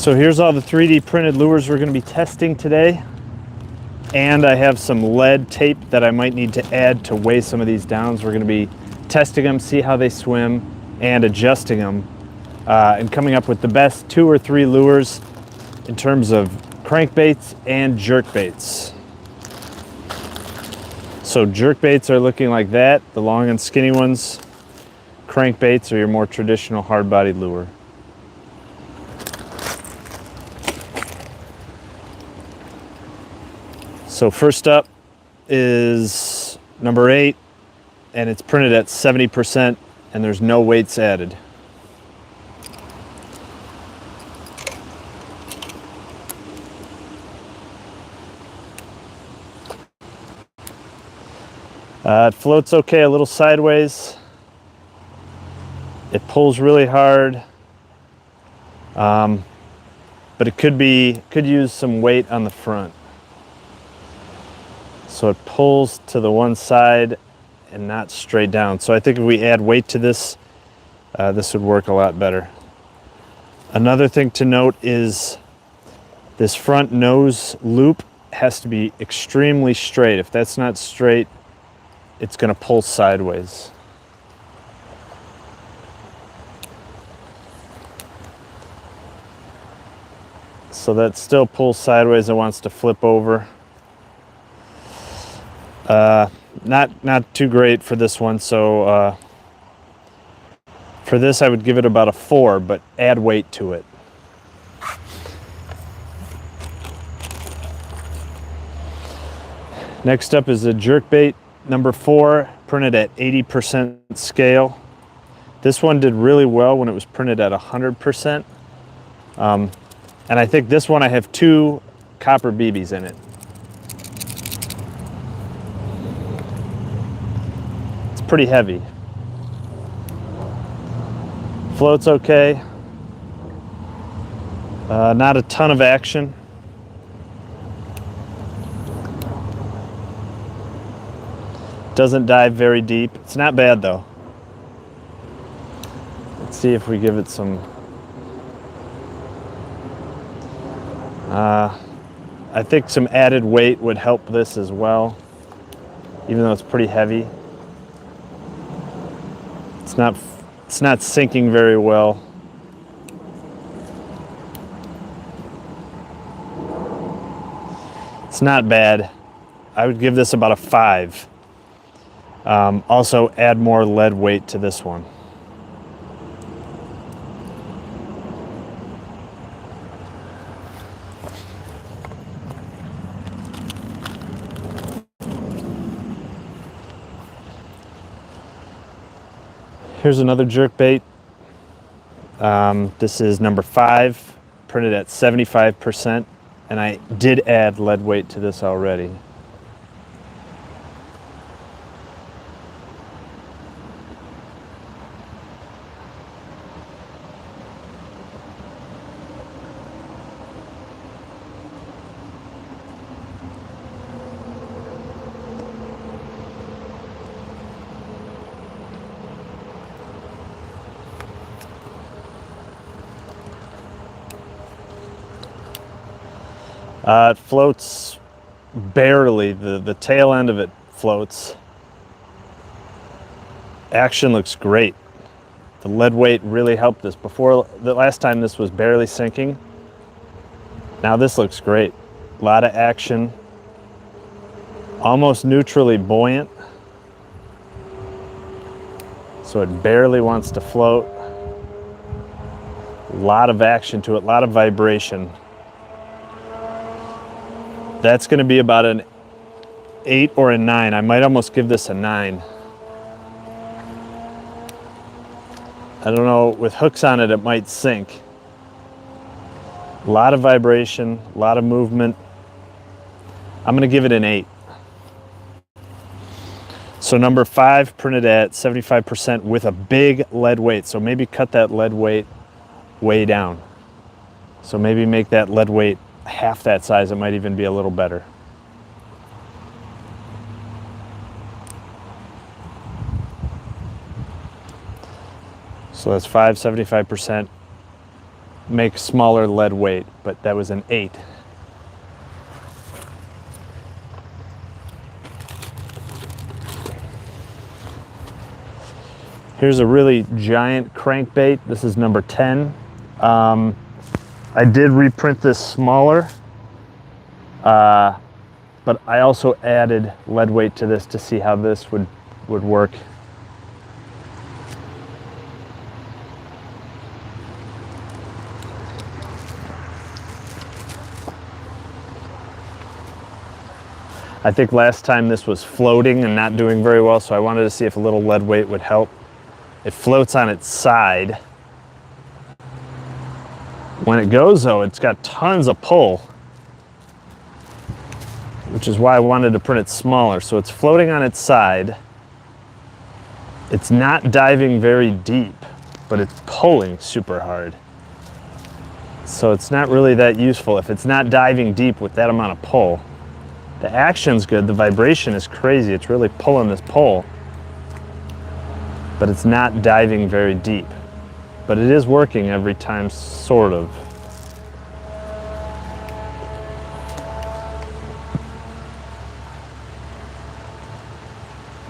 So here's all the 3D printed lures we're going to be testing today. And I have some lead tape that I might need to add to weigh some of these down. We're going to be testing them, see how they swim, and adjusting them, and coming up with the best 2 or 3 lures in terms of crankbaits and jerkbaits. So jerkbaits are looking like that, the long and skinny ones. Crankbaits are your more traditional hard-bodied lure. So first up is number 8, and it's printed at 70%, and there's no weights added. It floats okay, a little sideways. It pulls really hard, but it could use some weight on the front. So it pulls to the one side and not straight down. So I think if we add weight to this, this would work a lot better. Another thing to note is this front nose loop has to be extremely straight. If that's not straight, it's going to pull sideways. So that still pulls sideways and wants to flip over. Not too great for this one, so for this I would give it about a 4, but add weight to it. Next up is a jerkbait number 4, printed at 80% scale. This one did really well when it was printed at 100%. And I think this one I have 2 copper BBs in it. Pretty heavy. Floats okay. Not a ton of action. Doesn't dive very deep. It's not bad though. Let's see if we give it some. I think some added weight would help this as well, even though it's pretty heavy. It's not sinking very well. It's not bad. I would give this about a 5. Also add more lead weight to this one. Here's another jerkbait. This is number 5, printed at 75%, and I did add lead weight to this already. It floats barely. The tail end of it floats. Action looks great. The lead weight really helped this. Before, the last time this was barely sinking. Now this looks great. A lot of action. Almost neutrally buoyant. So it barely wants to float. A lot of action to it, a lot of vibration. That's going to be about an 8 or a 9. I might almost give this a 9. I don't know, with hooks on it, it might sink. A lot of vibration, a lot of movement. I'm going to give it an 8. So number 5, printed at 75% with a big lead weight. So maybe cut that lead weight way down. So maybe make that lead weight half that size. It might even be a little better. So that's 5, 75%. make smaller lead weight, but that was an 8. Here's a really giant crankbait. This is number 10. I did reprint this smaller, but I also added lead weight to this to see how this would work. I think last time this was floating and not doing very well, so I wanted to see if a little lead weight would help. It floats on its side. When it goes though, it's got tons of pull, which is why I wanted to print it smaller. So it's floating on its side. It's not diving very deep, but it's pulling super hard. So it's not really that useful if it's not diving deep with that amount of pull. The action's good, the vibration is crazy. It's really pulling this pole, but it's not diving very deep. But it is working every time, sort of.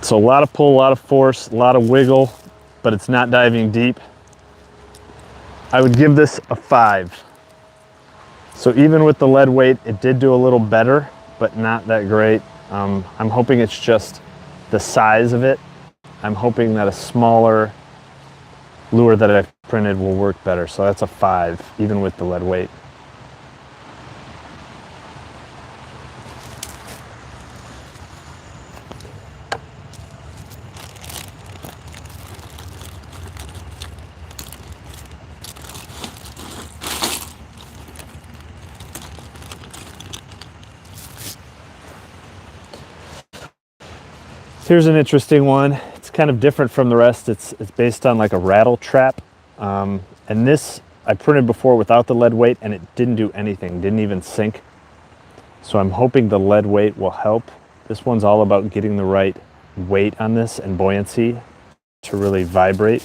So a lot of pull, a lot of force, a lot of wiggle, but it's not diving deep. I would give this a 5. So even with the lead weight, it did do a little better, but not that great. I'm hoping it's just the size of it. I'm hoping that a smaller lure that I've printed will work better. So that's a 5, even with the lead weight. Here's an interesting one. It's kind of different from the rest. It's based on like a rattle trap. And this I printed before without the lead weight and it didn't do anything, didn't even sink. So I'm hoping the lead weight will help. This one's all about getting the right weight on this and buoyancy to really vibrate.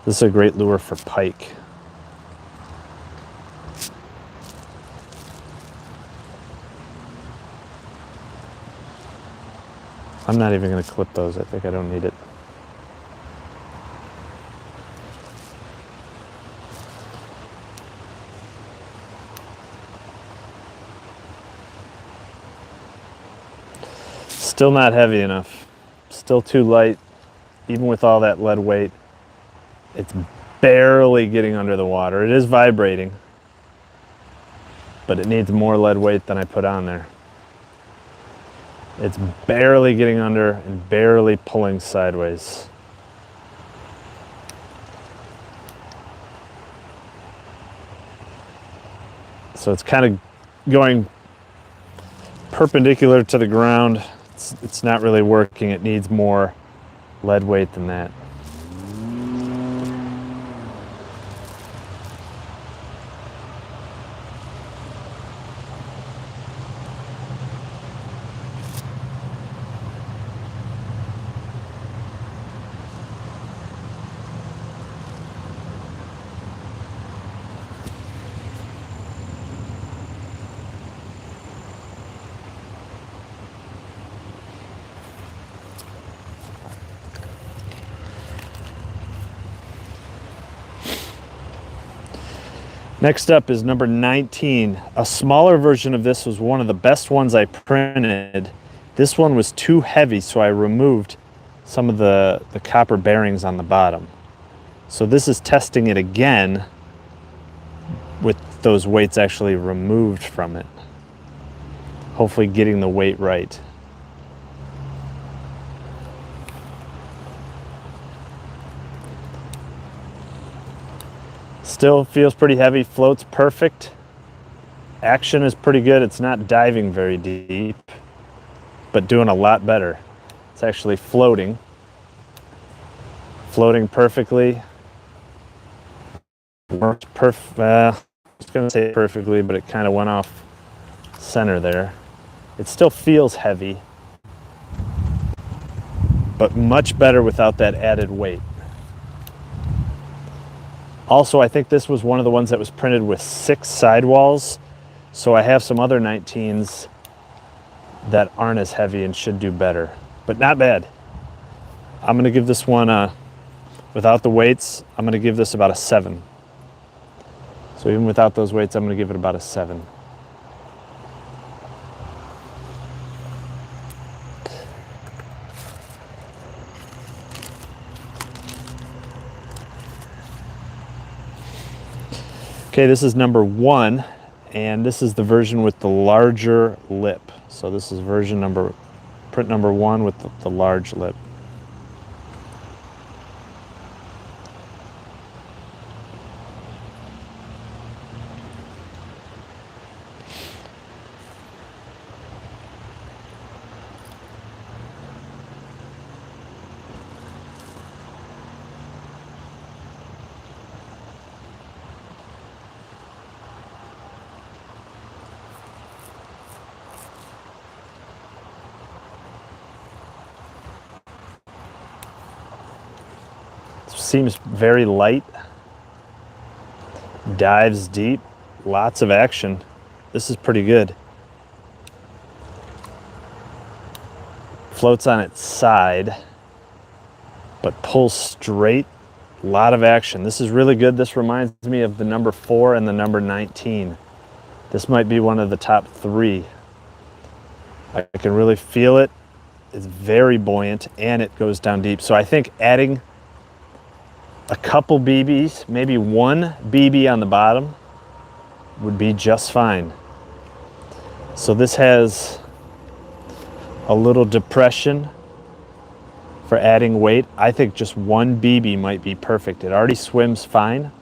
This is a great lure for pike. I'm not even going to clip those. I think I don't need it. Still not heavy enough. Still too light. Even with all that lead weight, it's barely getting under the water. It is vibrating, but it needs more lead weight than I put on there. It's barely getting under and barely pulling sideways. So it's kind of going perpendicular to the ground. It's not really working. It needs more lead weight than that. Next up is number 19. A smaller version of this was one of the best ones I printed. This one was too heavy, so I removed some of the copper bearings on the bottom. So this is testing it again with those weights actually removed from it. Hopefully getting the weight right. Still feels pretty heavy, floats perfect. Action is pretty good. It's not diving very deep, but doing a lot better. It's actually floating perfectly. Works perfect. I was gonna say perfectly, but it kind of went off center there. It still feels heavy, but much better without that added weight. Also, I think this was one of the ones that was printed with 6 sidewalls. So I have some other 19s that aren't as heavy and should do better, but not bad. I'm gonna give this one, without the weights, I'm gonna give this about a 7. So even without those weights, I'm gonna give it about a 7. Okay, this is number 1, and this is the version with the larger lip. So this is print number 1 with the large lip. Seems very light, dives deep, lots of action. This is pretty good. Floats on its side, but pulls straight, a lot of action. This is really good. This reminds me of the number 4 and the number 19. This might be one of the top 3. I can really feel it. It's very buoyant and it goes down deep. So I think adding a couple BBs, maybe 1 BB on the bottom, would be just fine. So this has a little depression for adding weight. I think just 1 BB might be perfect. It already swims fine.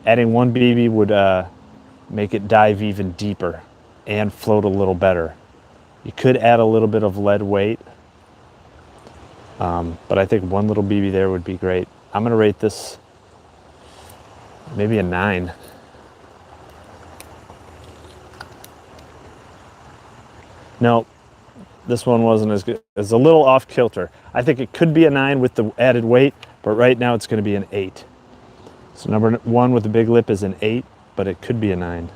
Adding 1 BB would make it dive even deeper and float a little better. You could add a little bit of lead weight, but I think 1 little BB there would be great. I'm gonna rate this maybe a 9. No, this one wasn't as good. It's a little off kilter. I think it could be a 9 with the added weight, but right now it's gonna be an 8. So number 1 with the big lip is an 8, but it could be a 9.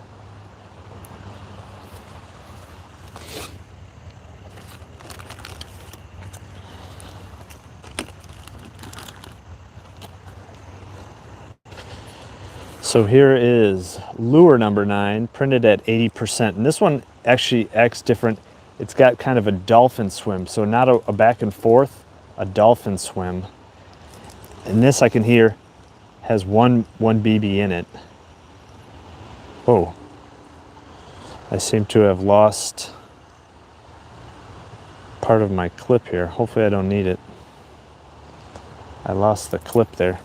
So here is lure number 9, printed at 80%. And this one actually acts different. It's got kind of a dolphin swim. So not a back and forth, a dolphin swim. And this I can hear has one BB in it. Oh, I seem to have lost part of my clip here. Hopefully I don't need it. I lost the clip there.